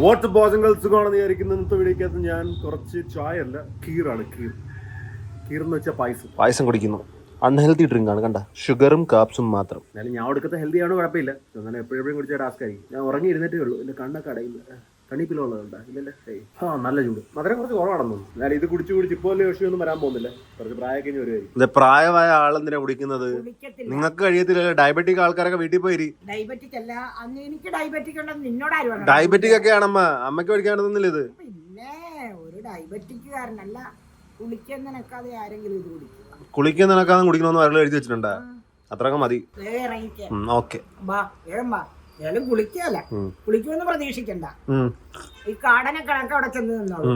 Water ബോസങ്ങൾ സുഖമാണെന്ന് വിചാരിക്കുന്ന ഇന്നത്തെ വീഡിയോക്കകത്ത് ഞാൻ കുറച്ച് ചായ അല്ല കീറാണ് കീർ എന്ന് വെച്ചാൽ പായസം കുടിക്കുന്നു. അൺഹെൽത്തി ഡ്രിങ്ക് ആണ്, കണ്ട, ഷുഗറും കാപ്സും മാത്രം. എന്നാലും ഞാൻ എടുക്കത്തെ ഹെൽത്തി ആണോ കുഴപ്പമില്ല, എന്നാലും എപ്പോഴും കുടിച്ചാൽ ടാസ്ക് ആയിരിക്കും. ഞാൻ ഉറങ്ങി ഇരുന്നിട്ടേ ഉള്ളൂ, എൻ്റെ കണ്ണൊക്കെ അടയില്ല. കണ്ണിപ്പിലുള്ളതുണ്ടാ ഇല്ലല്ലേ? നല്ല ചൂട്, മധുരം കുറച്ച് കുറവാണെന്ന് തോന്നുന്നു. എന്നാലും ഇത് കുടിച്ച് ഇപ്പോൾ വലിയ വിഷയമൊന്നും വരാൻ പോകുന്നില്ല. കുറച്ച് പ്രായമൊക്കെ കഴിഞ്ഞ് വരുമായിരിക്കും. ഇത് പ്രായമായ ആളെന്തിനാ കുടിക്കുന്നത്? നിങ്ങൾക്ക് കഴിയത്തില്ല. ഡയബറ്റിക് ആൾക്കാരൊക്കെ വീട്ടിൽ പോയി. ഡയബറ്റിക് അല്ല, എനിക്ക് ഡയബറ്റിക് ഉണ്ടെന്ന് നിന്നോട് ആരും. ഡയബറ്റിക് ഒക്കെ ആണമ്മ, അമ്മയ്ക്ക് പഠിക്കാണെന്നില്ല ഇത്. പിന്നെ ഒരു ഡയബറ്റിക് കാരനല്ല കുളിക്കാൻ നിനക്കാതെ ആരെങ്കിലും ഇത് കുടിക്കും. കുളിക്കാൻ നിനക്കാതെ കുടിക്കണമെന്ന് വരൽ എഴുതി വെച്ചിട്ടുണ്ടാ? അത്രയൊക്കെ മതി. ഓക്കെ, കുളിക്കല്ല, കുളിക്കുമെന്ന് പ്രതീക്ഷിക്കണ്ട. ഈ കാടനെ കണക്ക് അവിടെ ചെന്ന് നിന്നോളൂ.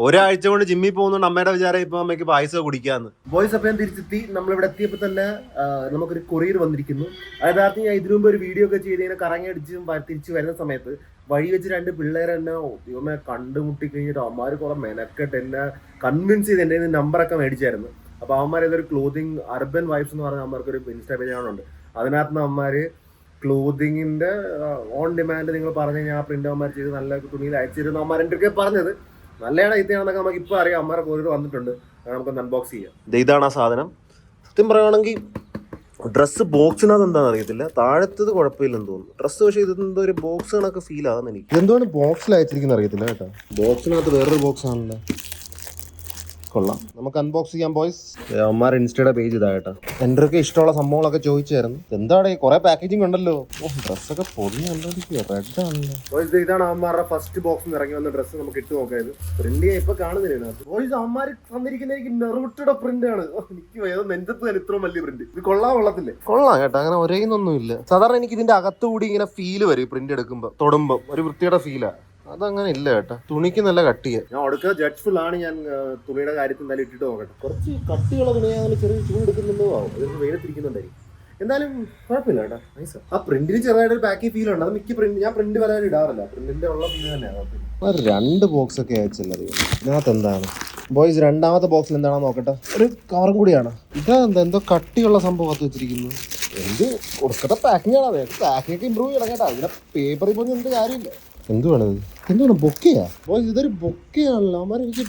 ഒരാഴ്ച കൊണ്ട് ജിമ്മിൽ പോകുന്നുണ്ട്. അമ്മയുടെ വിചാരം ഇപ്പൊ അമ്മയ്ക്ക് പായസം കുടിക്കാന്ന്. ബോയ്സ് അപ്പം ഞാൻ തിരിച്ചെത്തി. നമ്മളിവിടെ എത്തിയപ്പോ തന്നെ നമുക്കൊരു കൊറിയർ വന്നിരിക്കുന്നു. അതായത് ഞാൻ ഇതിനു മുമ്പ് ഒരു വീഡിയോ ഒക്കെ ചെയ്ത് ഇങ്ങനെ കറങ്ങി അടിച്ചും തിരിച്ചു വരുന്ന സമയത്ത് വഴി വെച്ച് രണ്ട് പിള്ളേരെ എന്നെ ഇവമ്മെ കണ്ടുമുട്ടി കഴിഞ്ഞിട്ട് അവന്മാർ കുറെ മെനക്കെട്ട് എന്നെ കൺവിൻസ് ചെയ്ത് എൻ്റെ നമ്പറൊക്കെ മേടിച്ചായിരുന്നു. അപ്പൊ അവന്മാർ ഏതൊരു ക്ലോത്തിങ് അർബൻ വൈബ്സ് എന്ന് പറഞ്ഞ അവന്മാർക്കൊരു ഇൻസ്റ്റാ പേജ് ഉണ്ട്. അതിനകത്ത് നിന്ന് അവന്മാര് ക്ലോത്തിങ്ങിന്റെ ഓൺ ഡിമാൻഡ് നിങ്ങൾ പറഞ്ഞു കഴിഞ്ഞാൽ ആ പ്രിന്റ് അവന്മാർ ചെയ്ത് നല്ല തുണിയിൽ അയച്ചിരുന്നു. അവന്മാർ എൻ്റെ ഒക്കെ പറഞ്ഞത് നല്ലതാണ് ഇതാണെന്നൊക്കെ നമുക്ക് ഇപ്പൊ അറിയാം. അവന്മാരെ കൊറിയർ വന്നിട്ടുണ്ട്, നമുക്കൊന്ന് അൺബോക്സ് ചെയ്യാം. ഇതാണ് ആ സാധനം. സത്യം പറയുകയാണെങ്കിൽ ഡ്രസ്സ് ബോക്സിനകത്ത് എന്താണെന്ന് അറിയത്തില്ല, താഴത്തത് കുഴപ്പമില്ലെന്ന് തോന്നുന്നു. ഡ്രസ്സ് പക്ഷേ ഇതെന്തോ ഒരു ബോക്സ് കണക്ക് ഫീൽ ആകുന്ന എനിക്ക്. എന്തുകൊണ്ട് ബോക്സിൽ അയച്ചിരിക്കുന്ന അറിയത്തില്ല കേട്ടോ. ബോക്സിനകത്ത് വേറൊരു ബോക്സ് ആണല്ലോ. കൊള്ളാം, നമുക്ക് അൺബോക്സ് ചെയ്യാം ബോയ്സ്. അവന്മാർ ഇൻസ്റ്റയുടെ പേജ് ഇതാ കേട്ടോ. എൻ്റെ ഒക്കെ ഇഷ്ടമുള്ള സംഭവങ്ങളൊക്കെ ചോദിച്ചായിരുന്നു. എന്താണ് കുറെ പാക്കേജിങ് ഉണ്ടല്ലോ. ഡ്രസ്സൊക്കെ പൊടിഞ്ഞ റെഡ് ആണല്ലോ ബോയ്സ്. ഇതാണ് അവന്മാരുടെ ഫസ്റ്റ് ബോക്സിൽ ഇറങ്ങി വന്ന ഡ്രസ്സ്. നമുക്ക് ഇട്ട് നോക്കായത്. പ്രിന്റ് ഇപ്പൊ കാണുന്നില്ല ബോയ്സ്. അവന്മാർ തന്നിരിക്കുന്ന എനിക്ക് നെറുട്ടയുടെ പ്രിന്റ് ആണ്. എനിക്ക് ഏതോ നെഞ്ചത്ത് തന്നെ ഇത്രയും വലിയ പ്രിന്റ്. ഇത് കൊള്ളത്തില്ലേ? കൊള്ളാം കേട്ടോ. അങ്ങനെ ഒരേന്നൊന്നും ഇല്ല. സാധാരണ എനിക്ക് ഇതിന്റെ അകത്തുകൂടി ഇങ്ങനെ ഫീല് വരും പ്രിന്റ് എടുക്കുമ്പോ. തൊടുമ്പോ ഒരു വൃത്തിയുടെ ഫീലാ. അതങ്ങനെ ഇല്ല കേട്ടോ. തുണിക്ക് നല്ല കട്ടിയാ. ഞാൻ ഒടുക്ക ജഡ്ജ്ഫുൾ ആണ്. ഞാൻ തുണിയുടെ കാര്യത്തിൽ എന്തായാലും ഇട്ടിട്ട് നോക്കട്ടെ. കുറച്ച് കട്ടിയുള്ള തുണിയാണെങ്കിലും ചെറിയ ചൂട് എടുക്കുന്നുണ്ടോ ആവും. അതൊക്കെ വെയിലത്തിരിക്കുന്നുണ്ടായിരിക്കും. എന്തായാലും കുഴപ്പമില്ല കേട്ടോ. നൈസ്. ആ പ്രിന്റിന് ചെറുതായിട്ട് പാക്കി ഫീൽ ഉണ്ട്. അത് മിക്ക പ്രിന്റ് ഞാൻ പ്രിന്റ് വരാൻ ഇടാറില്ല. പ്രിന്റിന്റെ ഉള്ള ഫീൽ തന്നെയാണ്. രണ്ട് ബോക്സ് ഒക്കെ അയച്ചല്ലോ. ഇതിനകത്ത് എന്താണ് ബോയ്സ്? രണ്ടാമത്തെ ബോക്സിൽ എന്താണെന്ന് നോക്കട്ടെ. ഒരു കവറും കൂടിയാണ്. ഇതെന്താ എന്തോ കട്ടിയുള്ള സംഭവം അത് വെച്ചിരിക്കുന്നു. എന്ത് കൊടുക്കത്തെ പാക്കിംഗ് ആണ്. പാക്കിംഗ് ഒക്കെ ഇമ്പ്രൂവ് ചെയ്യണം കേട്ടോ. ഇതിന്റെ പേപ്പറിൽ പോയി എന്ത് കാര്യമില്ല. എന്തുവാണത്? എന്താണ് ബൊക്കെയാ ബോയ്സ്? ഇതൊരു ബൊക്കെയാണല്ലോ. അവന്മാർ എനിക്ക്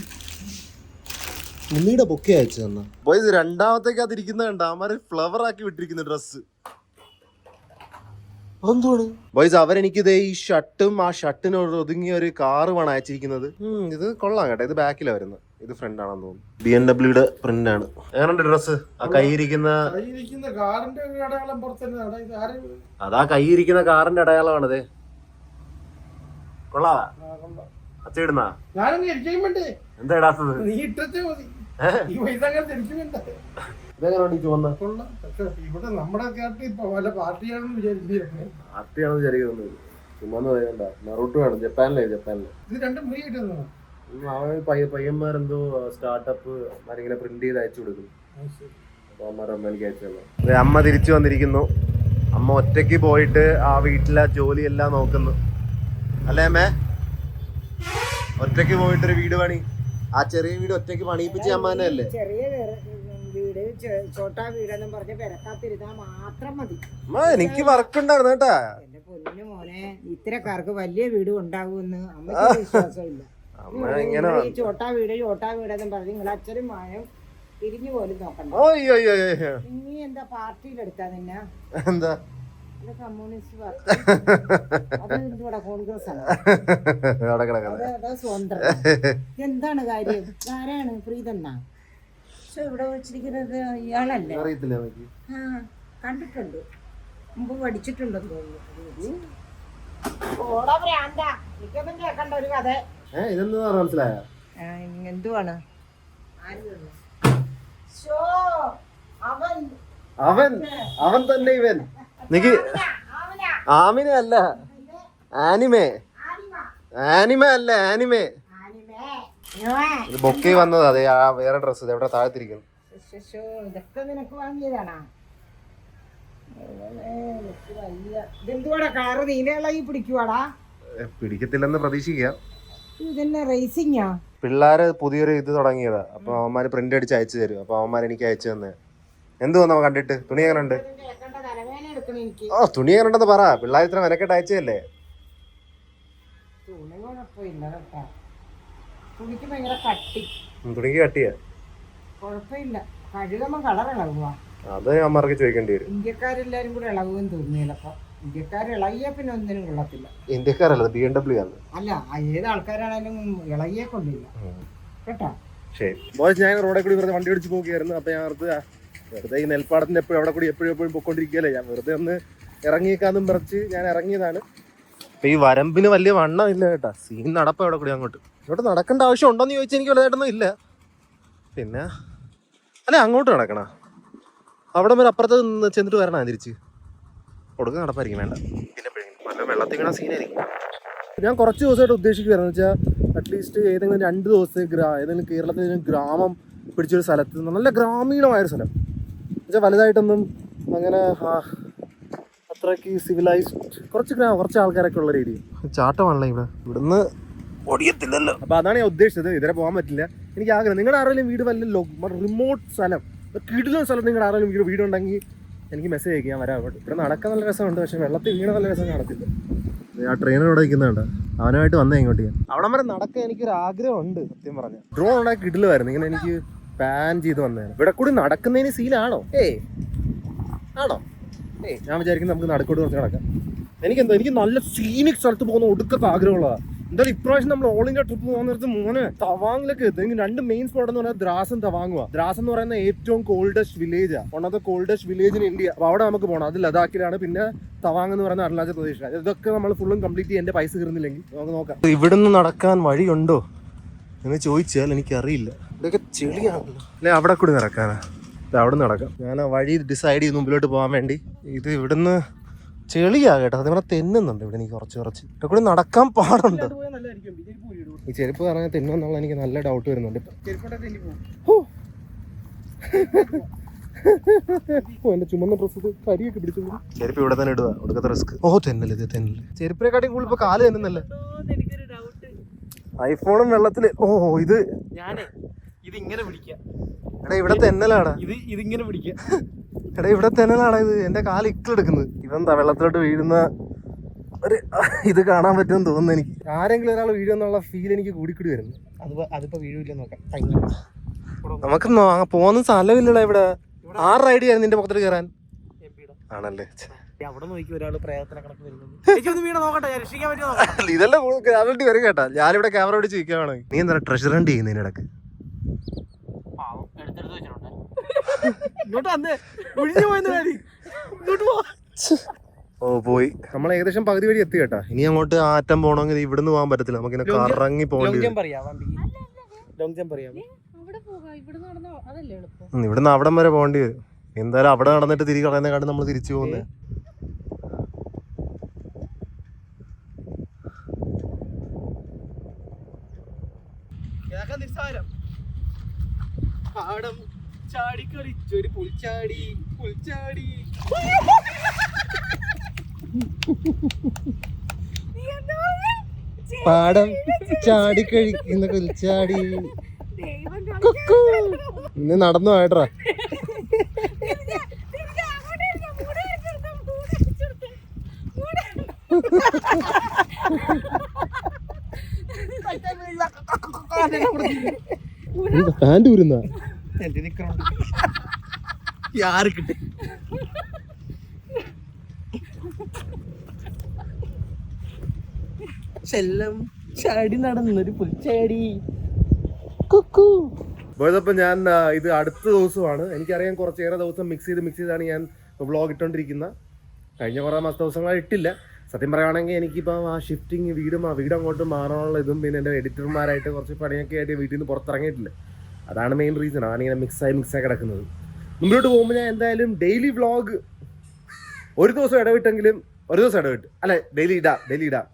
ഉണ്ണിയുടെ ബൊക്കെ അയച്ചു തന്ന ബോയ്സ്. രണ്ടാമത്തേക്ക് അതിരിക്കുന്ന കണ്ട അവന്മാർ ഫ്ലവർ ആക്കി വിട്ടിരിക്കുന്ന ഡ്രസ്സ്. അതെന്തുവാണ് ബോയ്സ്? അവരെനിക്കിത് ഈ ഷർട്ടും ആ ഷർട്ടിനോട് ഒതുങ്ങിയ ഒരു കാറുമാണ് അയച്ചിരിക്കുന്നത്. ഇത് കൊള്ളാം കേട്ടോ. ഇത് ബാക്കിലാണ് വരുന്നത്, ഇത് ഫ്രണ്ട് ആണെന്ന് തോന്നുന്നു. BMW പ്രിന്റ് ആണ്. എങ്ങനെയുണ്ട് ഡ്രസ്സ്? ആ കൈയിരിക്കുന്ന അതാ കൈയിരിക്കുന്ന കാറിന്റെ അടയാളമാണത്. കൊള്ളാ അച്ഛടുന്ന എന്താ ഇടാത്തത്? പാർട്ടിയാണെന്ന് വിചാരിക്കുന്നത്. ചുമ്മാന്ന് പറയണ്ട. നറൂട്ടോ വേണം. ജപ്പാനിലെ പയ്യന്മാരെന്തോ സ്റ്റാർട്ടപ്പ് ഇങ്ങനെ പ്രിന്റ് ചെയ്ത് അയച്ചു കൊടുക്കും. അപ്പൊ അമ്മ എനിക്ക് അയച്ചു. അമ്മ തിരിച്ചു വന്നിരിക്കുന്നു. അമ്മ ഒറ്റയ്ക്ക് പോയിട്ട് ആ വീട്ടിലെ ജോലിയെല്ലാം നോക്കുന്നു. അല്ലേ അമ്മേ? ഒറ്റയ്ക്ക് പോയിട്ടൊരു വീട് പണി. ആ ചെറിയ വീട് ഒറ്റയ്ക്ക് പണിയിപ്പിച്ച അമ്മ തന്നെ അല്ലേ? ചെറിയ വീട്, ചോട്ടാ വീടെന്നും പറഞ്ഞ് പെരക്കാത്തിരുന്നാ മാത്രം മതി. എനിക്ക് വർക്ക് ഉണ്ടായിരുന്നു കേട്ടാ. എന്റെ പൊന്നു മോനെ, ഇത്തരക്കാർക്ക് വലിയ വീട് ഉണ്ടാകുമെന്ന് അമ്മയ്ക്ക് വിശ്വാസമില്ല. ചോട്ടാ വീടെന്നും പറഞ്ഞ് നിങ്ങൾ അച്ഛനും മായം തിരിഞ്ഞു പോലും നോക്കണ്ട. നീ എന്താ പാർട്ടിയിലെടുത്താ നിന്നെ? എന്താ കമ്മ്യൂണിസ്റ്റ് പാർട്ടി? കോൺഗ്രസ് ആണ്. എന്താണ് കാര്യം? ആരാണ് പ്രീതണ്ണ? പക്ഷെ ഇവിടെ വെച്ചിരിക്കുന്നത് ഇയാളല്ലേ? കണ്ടിട്ടുണ്ട്, മുമ്പ് പഠിച്ചിട്ടുണ്ടെന്ന് തോന്നുന്നു. കേൾക്കണ്ട ഒരു കഥ. എന്തുവാണ്? അവൻ തന്നെ ഇവൻ. നിക്ക് ആമിന അല്ല, ആനിമേ അല്ല, ആനിമേ. ബൊക്കെ വന്നത് അതെ. ആ വേറെ ഡ്രസ്സ് എവിടെ താഴ്ത്തിരിക്കുന്നു. ഇതൊക്കെ നിനക്ക് വാങ്ങിയതാണാ? ഇതെന്തുവാടാ കാറ് നീലകളായി പിടിക്കുവാടാ? പിടിക്കത്തില്ലെന്ന് പ്രതീക്ഷിക്കാം. ഇതന്നെ റേസിംഗാ? പിള്ളേര് പുതിയൊരു ഇത് തുടങ്ങിയതാ. അപ്പൊ അവന്മാര് പ്രിന്റ് അടിച്ച് അയച്ചു തരും. അപ്പൊ അവന്മാർ എനിക്ക് അയച്ചു തന്നെ. എന്തുവാ നമ്മ കണ്ടിട്ട്? തുണി എങ്ങനെ ഉണ്ട്? തുണി എങ്ങനെ ഉണ്ടെന്ന് പറ. പിള്ളേർ ഇത്ര മെനക്കെട്ട് അയച്ചതല്ലേ? തുണി കുഴപ്പമില്ല കേട്ടോ. തുണിക്ക് ഭയങ്കര കട്ടി. തുണിക്ക് കട്ടിയാ? കുഴപ്പമില്ല. കഴുകുമ്പോ കളർ ഇളകുക. അത് ഞാൻ മറക്കി ചോദിക്കേണ്ടി വരും. ഇന്ത്യക്കാരെല്ലാരും കൂടെ ഇളകുമെന്ന് തോന്നുന്നു ചിലപ്പോ. ഇന്ത്യക്കാർ ഇളകിയ പിന്നെ ഒന്നിനും കൊള്ളത്തില്ല. ഇന്ത്യക്കാരല്ല, BMW ആണ്. അല്ല, ഏത് ആൾക്കാരാണേലും ഇളകിയെ കൊള്ളില്ല കേട്ടോ. ശരി ബോയ്സ്, ഞാൻ റോഡിൽ കൂടി വെറുതെ വണ്ടി ഓടിച്ച് പോവുകയായിരുന്നു. അപ്പൊ ഞാൻ വെറുതെ ഈ നെൽപ്പാടത്തിന്റെ എപ്പോഴും അവിടെ കൂടി എപ്പോഴും പൊക്കോണ്ടിരിക്കുകയല്ലേ, ഞാൻ വെറുതെ ഒന്ന് ഇറങ്ങിയേക്കാന്നും പറിച്ച് ഞാൻ ഇറങ്ങിയതാണ്. അപ്പൊ ഈ വരമ്പിന് വലിയ വണ്ണം ഇല്ല കേട്ടാ. സീൻ നടപ്പം അവിടെ കൂടി അങ്ങോട്ട്. ഇങ്ങോട്ട് നടക്കേണ്ട ആവശ്യം ഉണ്ടോന്ന് ചോദിച്ചാൽ എനിക്ക് വലുതായിട്ടൊന്നും ഇല്ല. പിന്നെ അല്ലെ അങ്ങോട്ട് നടക്കണ, അവിടെ വരെ അപ്പുറത്ത് നിന്ന് ചെന്നിട്ട് വരണ തിരിച്ച് കൊടുക്കുക നടപ്പായിരിക്കും. വേണ്ട, പിന്നെ നല്ല വെള്ളത്തിൽ വീണ സീനായിരിക്കും. ഞാൻ കുറച്ച് ദിവസമായിട്ട് ഉദ്ദേശിക്കുകയായിരുന്നു വെച്ചാൽ അറ്റ്ലീസ്റ്റ് ഏതെങ്കിലും 2 ദിവസം ഏതെങ്കിലും കേരളത്തിൽ ഗ്രാമം പിടിച്ചൊരു സ്ഥലത്ത്, നല്ല ഗ്രാമീണമായൊരു സ്ഥലം എന്നുവെച്ചാൽ വലുതായിട്ടൊന്നും അങ്ങനെ അത്രയ്ക്ക് സിവിലൈസ്ഡ്, കുറച്ച് ആൾക്കാരൊക്കെ ഉള്ള രീതി. ചാട്ടമാണല്ലോ ഇവിടുന്ന് ഓടിയത്തില്ലല്ലോ. അപ്പോൾ അതാണ് ഞാൻ ഉദ്ദേശിച്ചത്. ഇതുവരെ പോകാൻ പറ്റില്ല. എനിക്ക് ആഗ്രഹം, നിങ്ങളുടെ ആരെങ്കിലും വീട് വല്ല റിമോട്ട് സ്ഥലം, കിടിലൻ സ്ഥലം നിങ്ങളുടെ ആരെങ്കിലും വീടുണ്ടെങ്കിൽ എനിക്ക് മെസ്സേജ് അയക്കുക, ഞാൻ വരാം. ഇവിടെ നടക്കാൻ നല്ല രസമുണ്ട്, പക്ഷെ വെള്ളത്തിൽ വീണ നല്ല രസം കാണത്തില്ല. ആ ട്രെയിനർ ഇവിടെ നിൽക്കുന്നുണ്ട്, അവനുമായിട്ട് വന്നേ ഇങ്ങോട്ട്. ഞാൻ അവിടെ വരെ നടക്കാൻ എനിക്കൊരു ആഗ്രഹമുണ്ട് സത്യം പറഞ്ഞാൽ. ഡ്രോൺ ഉണ്ടാക്കി കിടിലുമായിരുന്നു, ഇങ്ങനെ എനിക്ക് പാൻ ചെയ്ത് വന്നതാണ്. ഇവിടെ കൂടി നടക്കുന്നതിന് സീനാണോ? ആണോ? ഞാൻ വിചാരിക്കുന്നത് നമുക്ക് നടക്കോട്ട് കുറച്ച് നടക്കാം. എനിക്ക് നല്ല സീനിക് സ്ഥലത്ത് പോകുന്ന ഒടുക്കത്തെ ആഗ്രഹമുള്ളതാണ്. എന്തായാലും ഇപ്രാവശ്യം നമ്മൾ ഓൾ ഇന്ത്യ ട്രിപ്പ് പോകുന്ന നേരത്ത് മോനെ തവാങ്ങിലേക്ക് എത്തും. 2 മെയിൻ സ്പോട്ട് എന്ന് പറയുന്നത് ദ്രാസും തവാങ്ങുക. ദ്രാസ് എന്ന് പറയുന്ന ഏറ്റവും കോൾഡസ്റ്റ് വില്ലേജാണ്, one of the coldest village in India. അപ്പോൾ അവിടെ നമുക്ക് പോകണം. അത് ലഡാക്കിലാണ്. പിന്നെ തവാങ് എന്ന് പറയുന്ന അരുണാചൽ പ്രദേശിലാണ്. ഇതൊക്കെ നമ്മൾ ഫുള്ളും കംപ്ലീറ്റ് ചെയ്യാൻ എൻ്റെ പൈസ കയറുന്നില്ലെങ്കിൽ നമുക്ക് നോക്കാം. ഇവിടുന്ന് നടക്കാൻ വഴിയുണ്ടോ എന്ന് ചോദിച്ചാൽ എനിക്കറിയില്ല. ഇതൊക്കെ ചെളിയാണല്ലോ. അല്ലെ അവിടെ കൂടി നടക്കാനാ? അവിടെ നടക്കാം. ഞാൻ ആ വഴി ഡിസൈഡ് ചെയ്ത് മുമ്പിലോട്ട് പോകാൻ വേണ്ടി. ഇത് ഇവിടുന്ന് ചെളിയാ കേട്ടോ, അതേപോലെ തെന്നുന്നുണ്ട് ഇവിടെ. എനിക്ക് കുറച്ച് ഇവിടെ കൂടി നടക്കാൻ പാടുണ്ട്. ഈ ചെരുപ്പ് പറഞ്ഞാൽ തെന്നുന്നുള്ള എനിക്ക് നല്ല ഡൗട്ട് വരുന്നുണ്ട്. എന്റെ ചുമന്ന ഡ്രസ്സ് കരിയൊക്കെ പിടിച്ചു. ചെരുപ്പ് ഇവിടെ തന്നെ ഇടുക, ഒടുക്കത്തെ റിസ്ക്. തെന്നല് ചെരുപ്പിനെക്കാട്ടിയും കൂടുതൽ ഇപ്പൊ കാല് തെന്നുന്നല്ലേ. ഐഫോണും വെള്ളത്തില്. ഇതിങ്ങനെ പിടിക്കാം. എടാ ഇവിടെ തെന്നലാടാ, ഇതിങ്ങനെ പിടിക്കാം. എടാ ഇവിടെ തെന്നലാടാ ഇത്. എന്റെ കാല് ഇക്കിളെടുക്കുന്നത്. ഇവന്താ വെള്ളത്തിലോട്ട് വീഴുന്ന ഒരു ഇത് കാണാൻ പറ്റുമെന്ന് തോന്നുന്നു എനിക്ക്. ആരെങ്കിലും ഒരാൾ വീഴുമെന്നുള്ള ഫീൽ എനിക്ക് കൂടിക്കൂടി വരുന്നു. അതിപ്പോ വീഴില്ല നോക്കാം. നമുക്ക് പോകുന്ന സ്ഥലമില്ലടാ ഇവിടെ. 6 റൈഡ് ചെയ്യാൻ നിന്റെ പുറത്തോട്ട് കയറാൻ ആണല്ലേ. അവിടെ നോക്കി ഒരാള് പ്രയത്ന കണക്ക് വരുന്നത്. ഇതെല്ലാം ഗ്രാവിറ്റി വരും കേട്ടാ. ഞാനിവിടെ ക്യാമറ പിടിച്ച് നിൽക്കുകയാണ്. നീ എന്താ ട്രഷർ ഹണ്ട് ചെയ്യുന്നതിനിടക്ക്? പോയി. നമ്മൾ ഏകദേശം പകുതി വഴി എത്തി കേട്ടാ. ഇനി അങ്ങോട്ട് ആറ്റം പോകണമെങ്കിൽ ഇവിടുന്ന് പോകാൻ പറ്റത്തില്ല. നമുക്ക് കറങ്ങി പോകേണ്ടി വരും. ഇവിടുന്ന് അവിടം വരെ പോകേണ്ടി വരും. എന്തായാലും അവിടെ നടന്നിട്ട് തിരികെ കളയുന്നതിനെക്കാട്ടും നമ്മൾ തിരിച്ചു പോകുന്നത്. പാടം ചാടിക്കളിച്ചൊരു പുൽച്ചാടി പാടം ചാടിക്കഴിക്കുന്ന പുൽച്ചാടി. ഇന്ന് നടന്നു പോയട്ടാ. പാന്റ് ഊരുന്ന യാർക്കിട്ട് ചെല്ലം ചാടി നടന്നൊരു പുൽച്ചാടി. പോയതപ്പോൾ ഞാൻ ഇത് അടുത്ത ദിവസമാണ്. എനിക്കറിയാം കുറച്ചേറെ ദിവസം മിക്സ് ചെയ്താണ് ഞാൻ വ്ളോഗ് ഇട്ടോണ്ടിരിക്കുന്നത്. കഴിഞ്ഞ കുറേ ദിവസങ്ങളായി ഇട്ടില്ല. സത്യം പറയുകയാണെങ്കിൽ എനിക്കിപ്പോൾ ആ ഷിഫ്റ്റിങ് വീട് അങ്ങോട്ട് മാറാനുള്ള ഇതും പിന്നെ എൻ്റെ എഡിറ്റർമാരായിട്ട് കുറച്ച് പണിയൊക്കെ ആയിട്ട് വീട്ടിൽ നിന്ന് പുറത്തിറങ്ങിയിട്ടില്ല. അതാണ് മെയിൻ റീസൺ. ഞാനിങ്ങനെ മിക്സായി കിടക്കുന്നത്. മുമ്പോട്ട് പോകുമ്പോൾ ഞാൻ എന്തായാലും ഡെയിലി വ്ളോഗ് ഒരു ദിവസം ഇടവിട്ട് അല്ലെ ഡെയിലി ഇടാം.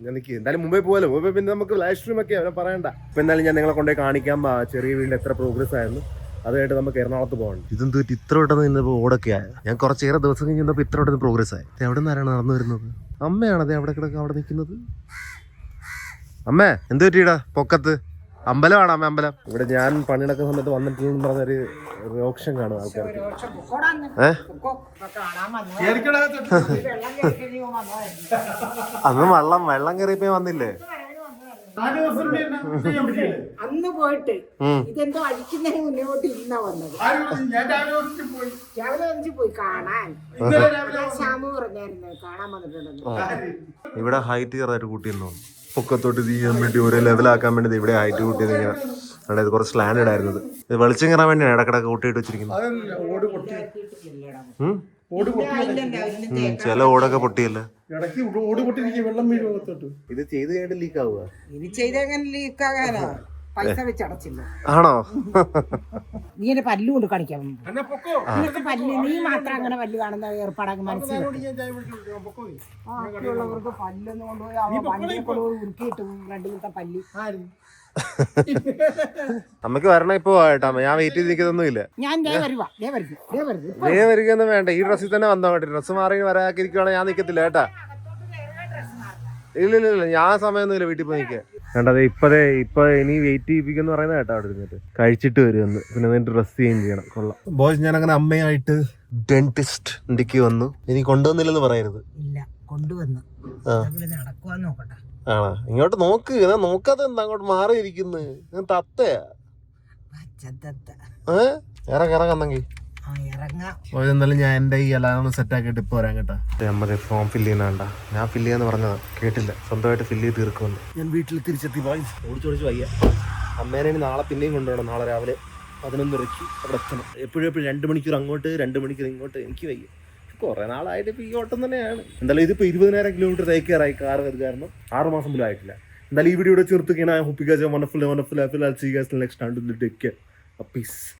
ഞാൻ നിൽക്കുക എന്തായാലും മുംബൈ പോകാലോ. മുംബൈ പിന്നെ നമുക്ക് ലൈവ് സ്ട്രീം ഒക്കെ അവനെ പറയണ്ട. ഇപ്പം എന്തായാലും ഞാൻ നിങ്ങളെ കൊണ്ടുപോയി കാണിക്കാം ചെറിയ വീട്ടിൽ എത്ര പ്രോഗ്രസ് ആയിരുന്നു. അതായിട്ട് നമുക്ക് എറണാകുളത്ത് പോകണം. ഇതെന്ത് ഇത്ര പെട്ടെന്ന് നിന്നപ്പോൾ ഓടൊക്കെ ആയ. ഞാൻ കുറച്ചേറെ ദിവസം കഴിഞ്ഞപ്പോൾ ഇത്ര പെട്ടെന്ന് പ്രോഗ്രസ് ആയി. എവിടെ നിന്നാണ് നടന്നു വരുന്നത്? അമ്മയാണത് അവിടെ കിടക്കുക, അവിടെ നിൽക്കുന്നത്. അമ്മേ എന്ത് പറ്റിയിടാ പൊക്കത്ത്? അമ്പലമാണ് അമ്മ, അമ്പലം. ഇവിടെ ഞാൻ പണിയെടുക്കുന്ന സമയത്ത് വന്നിട്ടുണ്ടെന്ന് പറഞ്ഞൊരു രോക്ഷം കാണും ആൾക്കാർക്ക്. അന്ന് വെള്ളം കയറിയപ്പോ വന്നില്ലേ? അന്ന് പോയിട്ട് ഇതെന്തോ അടിക്കുന്നതിന് മുന്നേ പോയിട്ട് ഇരുന്നാ വന്നത്. രാവിലെ 5 പോയി കാണാൻ. ശ്യാമു പറഞ്ഞായിരുന്നു കാണാൻ വന്നിട്ടുണ്ടെന്ന്. ഇവിടെ ഹൈറ്റ് ചെറുതായിട്ട് കൂട്ടിയെന്ന് തോന്നുന്നു. പൊക്കത്തോട്ട് ചെയ്യാൻ വേണ്ടി ഒരേ ലെവലാക്കാൻ വേണ്ടി ഇവിടെ ഹൈറ്റ് കൂട്ടിയത് ഇങ്ങനെ. അതായത് കുറച്ച് സ്ലാൻഡഡ് ആയിരുന്നത്. ഇത് വെളിച്ചം കയറാൻ വേണ്ടിയാണ് ഇടക്കിടക്ക് കൂട്ടിയിട്ട് വെച്ചിരിക്കുന്നത്. ചില ഓടൊക്കെ പൊട്ടിയല്ലേ. ഇത് ചെയ്ത് കഴിഞ്ഞിട്ട് ലീക്ക് ആവുക. ഇത് ചെയ്തെങ്ങനെ ലീക്ക് ആകാനാ? പൈസ വെച്ച് അടച്ചില്ല. ആണോ? നീ എന്റെ പല്ല് കൊണ്ട് കാണിക്കാൻ നിനക്ക് പല്ല് നീ മാത്രം അങ്ങനെ പല്ല് കാണുന്ന ഏർപ്പാടാക്കി മനസ്സിലാക്കി. ബാക്കിയുള്ളവർക്ക് പല്ലൊന്നും കൊണ്ടുപോയി അവ വണ്ടിയെ കൊണ്ടുപോയി ഉരുക്കിയിട്ട് 2 ദിവസത്തെ പല്ല്. നമുക്ക് വരണം ഇപ്പൊ കേട്ടോ. ഞാൻ വെയിറ്റ് ചെയ്ത് നിൽക്കുന്നൊന്നും ഇല്ല. ഞാൻ വരികയൊന്നും വേണ്ട. ഈ ഡ്രസ്സിൽ തന്നെ വന്നാൽ മതി. ഡ്രസ്സ് മാറി വരാക്കിരിക്കുവാണെങ്കിൽ ഞാൻ നിൽക്കത്തില്ല കേട്ടാ. ഇല്ല ഞാൻ സമയമൊന്നുമില്ല വീട്ടിൽ പോയി നിൽക്കാൻ. വേണ്ടത് ഇപ്പൊ ഇനി വെയിറ്റ് ചെയ്യിപ്പിക്കുന്ന പറയുന്നത് കേട്ടോ. അവിടെ ഇരുന്നിട്ട് കഴിച്ചിട്ട് വരുമെന്ന്. പിന്നെ എന്നിട്ട് ഡ്രസ് ചേഞ്ച് ചെയ്യണം. കൊള്ളാം ബോയ്സ്. ഞാൻ അങ്ങനെ അമ്മയായിട്ട് ഡെന്റിസ്റ്റ് വന്നു. ഇനി കൊണ്ടുവന്നില്ലെന്ന് പറയരുത്. ഇല്ല കൊണ്ടുവന്നു. നടക്കുവാന്ന് നോക്കട്ടെ. ആണോ? ഇങ്ങോട്ട് നോക്ക്. ഞാൻ നോക്കാതെ എന്താ അങ്ങോട്ട് മാറിയിരിക്കുന്നത്? ഞാൻ തത്തയാ. ഇറങ്ങന്നെങ്കിൽ എന്നാലും ഞാൻ എന്റെ ഈ അലാം സെറ്റ് ആക്കിയിട്ട് ഇപ്പൊ വരാൻ കേട്ടോ. നമ്മുടെ ഫോം ഫില്ല് ചെയ്യുന്നണ്ട. ഞാൻ ഫില്ല് ചെയ്യാന്ന് പറഞ്ഞതാ, കേട്ടില്ല. സ്വന്തമായിട്ട് ഫില്ല് ചെയ്ത് തീർക്കുമെന്ന്. ഞാൻ വീട്ടിൽ തിരിച്ചെത്തി. ഓടിച്ചോടിച്ച് വയ്യ. അമ്മേനെ നാളെ പിന്നെയും കൊണ്ടുപോകണം. നാളെ രാവിലെ 11:30 അവിടെ എത്തണം. എപ്പോഴും 2 മണിക്കൂർ അങ്ങോട്ട് 2 മണിക്കൂർ ഇങ്ങോട്ട്. എനിക്ക് വയ്യ. കുറെ നാളായിട്ട് ഇപ്പൊ ഈ ഓട്ടം തന്നെയാണ്. എന്തായാലും ഇതിപ്പോ 20,000 കിലോമീറ്റർ തേക്കാറായി കാർ വരുകാരണം. 6 മാസം പോലും ആയിട്ടില്ല. എന്തായാലും ഈ വീഡിയോ ചേർത്തുകയാണ്. നെക്സ്റ്റ്